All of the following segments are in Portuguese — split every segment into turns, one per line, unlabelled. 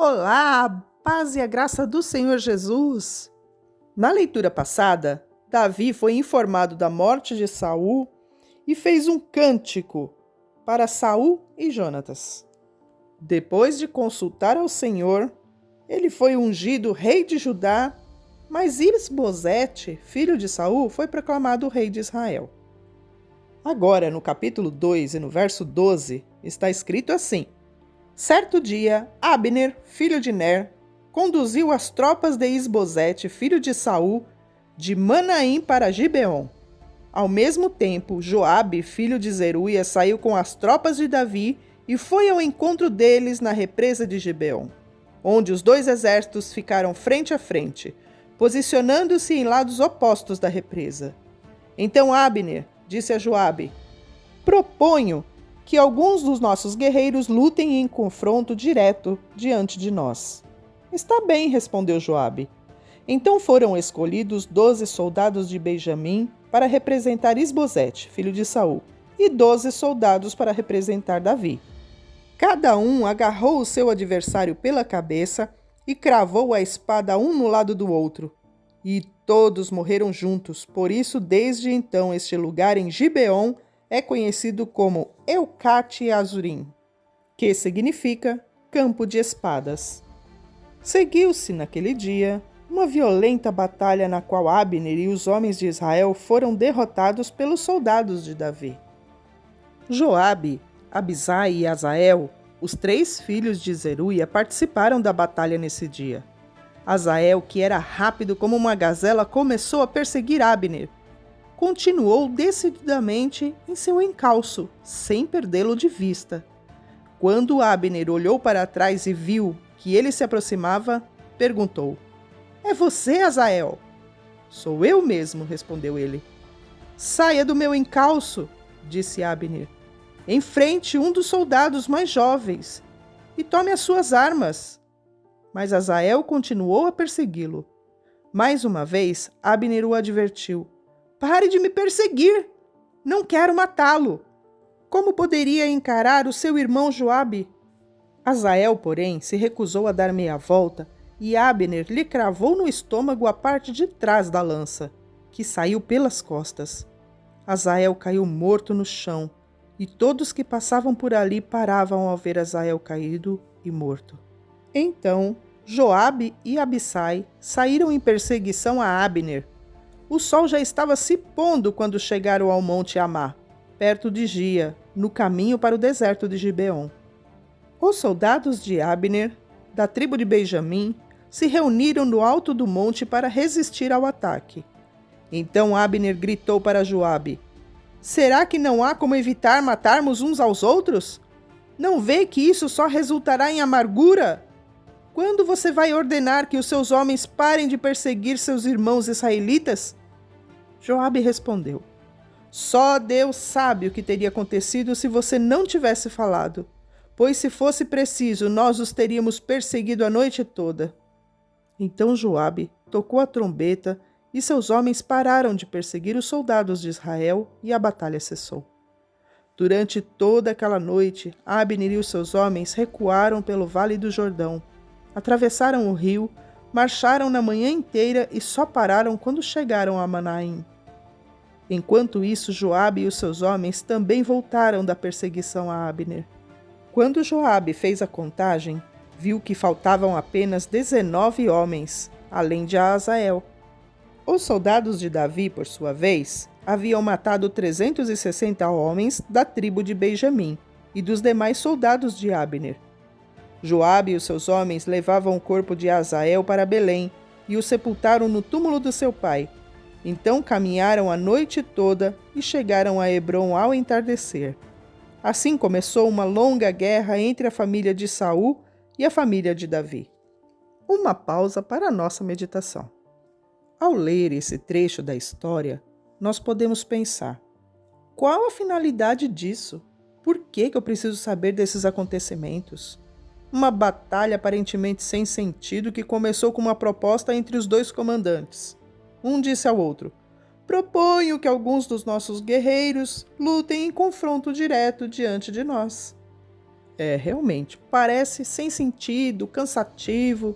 Olá, paz e a graça do Senhor Jesus. Na leitura passada, Davi foi informado da morte de Saul e fez um cântico para Saul e Jonatas. Depois de consultar ao Senhor, ele foi ungido rei de Judá, mas Isbosete, filho de Saul, foi proclamado rei de Israel. Agora, no capítulo 2 e no verso 12, está escrito assim: Certo dia, Abner, filho de Ner, conduziu as tropas de Isbosete, filho de Saul, de Manaim para Gibeon. Ao mesmo tempo, Joabe, filho de Zeruia, saiu com as tropas de Davi e foi ao encontro deles na represa de Gibeon, onde os dois exércitos ficaram frente a frente, posicionando-se em lados opostos da represa. Então Abner disse a Joabe: Proponho que alguns dos nossos guerreiros lutem em confronto direto diante de nós. Está bem, respondeu Joabe. Então foram escolhidos 12 soldados de Benjamim para representar Isbosete, filho de Saul, e 12 soldados para representar Davi. Cada um agarrou o seu adversário pela cabeça e cravou a espada um no lado do outro. E todos morreram juntos, por isso desde então este lugar em Gibeon é conhecido como Eucate Azurim, que significa campo de espadas. Seguiu-se naquele dia uma violenta batalha na qual Abner e os homens de Israel foram derrotados pelos soldados de Davi. Joabe, Abisai e Azael, os 3 filhos de Zeruia, participaram da batalha nesse dia. Azael, que era rápido como uma gazela, começou a perseguir Abner. Continuou decididamente em seu encalço, sem perdê-lo de vista. Quando Abner olhou para trás e viu que ele se aproximava, perguntou: É você, Azael? Sou eu mesmo, respondeu ele. Saia do meu encalço, disse Abner. Enfrente um dos soldados mais jovens e tome as suas armas. Mas Azael continuou a persegui-lo. Mais uma vez, Abner o advertiu: Pare de me perseguir! Não quero matá-lo! Como poderia encarar o seu irmão Joabe? Azael, porém, se recusou a dar meia volta e Abner lhe cravou no estômago a parte de trás da lança, que saiu pelas costas. Azael caiu morto no chão e todos que passavam por ali paravam ao ver Azael caído e morto. Então, Joabe e Abisai saíram em perseguição a Abner. O sol já estava se pondo quando chegaram ao monte Amá, perto de Gia, no caminho para o deserto de Gibeon. Os soldados de Abner, da tribo de Benjamim, se reuniram no alto do monte para resistir ao ataque. Então Abner gritou para Joabe: Será que não há como evitar matarmos uns aos outros? Não vê que isso só resultará em amargura? Quando você vai ordenar que os seus homens parem de perseguir seus irmãos israelitas? Joabe respondeu: Só Deus sabe o que teria acontecido se você não tivesse falado, pois se fosse preciso, nós os teríamos perseguido a noite toda. Então Joabe tocou a trombeta e seus homens pararam de perseguir os soldados de Israel e a batalha cessou. Durante toda aquela noite, Abner e os seus homens recuaram pelo vale do Jordão, atravessaram o rio, marcharam na manhã inteira e só pararam quando chegaram a Manaim. Enquanto isso, Joabe e os seus homens também voltaram da perseguição a Abner. Quando Joabe fez a contagem, viu que faltavam apenas 19 homens, além de Azael. Os soldados de Davi, por sua vez, haviam matado 360 homens da tribo de Benjamim e dos demais soldados de Abner. Joabe e os seus homens levavam o corpo de Azael para Belém e o sepultaram no túmulo do seu pai. Então caminharam a noite toda e chegaram a Hebrom ao entardecer. Assim começou uma longa guerra entre a família de Saul e a família de Davi. Uma pausa para a nossa meditação. Ao ler esse trecho da história, nós podemos pensar: qual a finalidade disso? Por que eu preciso saber desses acontecimentos? Uma batalha aparentemente sem sentido que começou com uma proposta entre os 2 comandantes. Um disse ao outro: Proponho que alguns dos nossos guerreiros lutem em confronto direto diante de nós. Realmente, parece sem sentido, cansativo,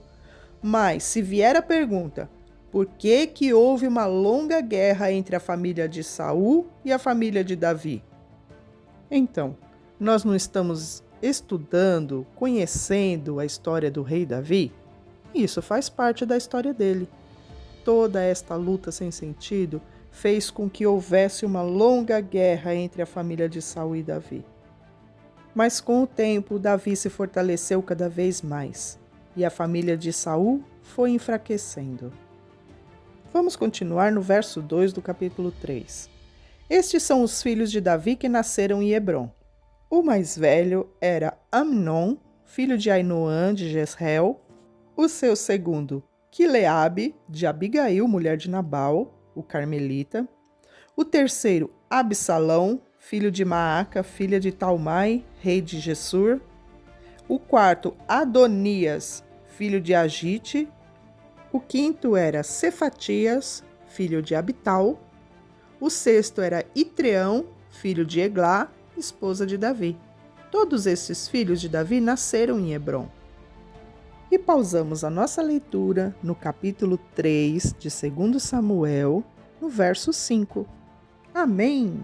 mas se vier a pergunta, por que que houve uma longa guerra entre a família de Saul e a família de Davi? Então, nós não estamos estudando, conhecendo a história do rei Davi? Isso faz parte da história dele. Toda esta luta sem sentido fez com que houvesse uma longa guerra entre a família de Saul e Davi. Mas com o tempo, Davi se fortaleceu cada vez mais, e a família de Saul foi enfraquecendo. Vamos continuar no verso 2 do capítulo 3. Estes são os filhos de Davi que nasceram em Hebrom. O mais velho era Amnon, filho de Ainoã de Jezreel. O seu segundo, Quileabe, de Abigail, mulher de Nabal, o carmelita. O terceiro, Absalão, filho de Maaca, filha de Talmai, rei de Gessur. O quarto, Adonias, filho de Agite. O quinto era Cefatias, filho de Abital. O sexto era Itreão, filho de Eglá, esposa de Davi. Todos esses filhos de Davi nasceram em Hebrom. E pausamos a nossa leitura no capítulo 3 de 2 Samuel, no verso 5. Amém!